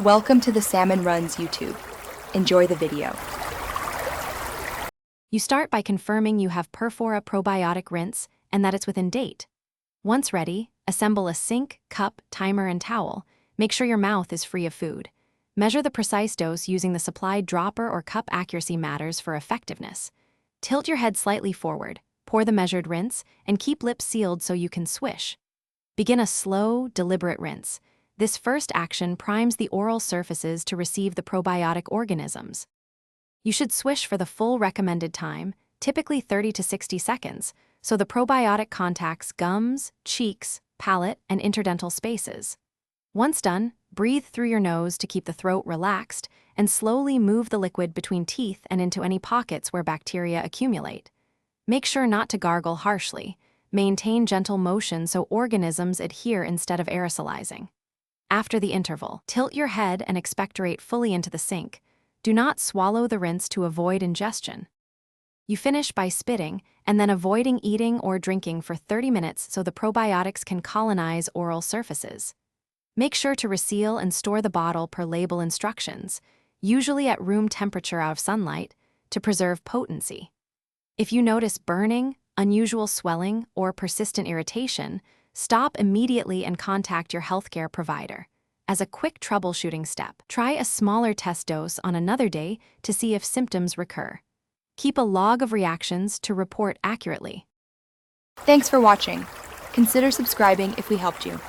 Welcome to the Salmon Runs YouTube. Enjoy the video. You start by confirming you have Perfora Probiotic Rinse and that it's within date. Once ready, assemble a sink, cup, timer, and towel. Make sure your mouth is free of food. Measure the precise dose using the supplied dropper or cup. Accuracy matters for effectiveness. Tilt your head slightly forward, pour the measured rinse, and keep lips sealed so you can swish. Begin a slow, deliberate rinse. This first action primes the oral surfaces to receive the probiotic organisms. You should swish for the full recommended time, typically 30 to 60 seconds, so the probiotic contacts gums, cheeks, palate, and interdental spaces. Once done, breathe through your nose to keep the throat relaxed and slowly move the liquid between teeth and into any pockets where bacteria accumulate. Make sure not to gargle harshly. Maintain gentle motion so organisms adhere instead of aerosolizing. After the interval, tilt your head and expectorate fully into the sink. Do not swallow the rinse to avoid ingestion. You finish by spitting and then avoiding eating or drinking for 30 minutes so the probiotics can colonize oral surfaces. Make sure to reseal and store the bottle per label instructions, usually at room temperature out of sunlight, to preserve potency. If you notice burning, unusual swelling, or persistent irritation, stop immediately and contact your healthcare provider. As a quick troubleshooting step, try a smaller test dose on another day to see if symptoms recur. Keep a log of reactions to report accurately. Thanks for watching. Consider subscribing if we helped you.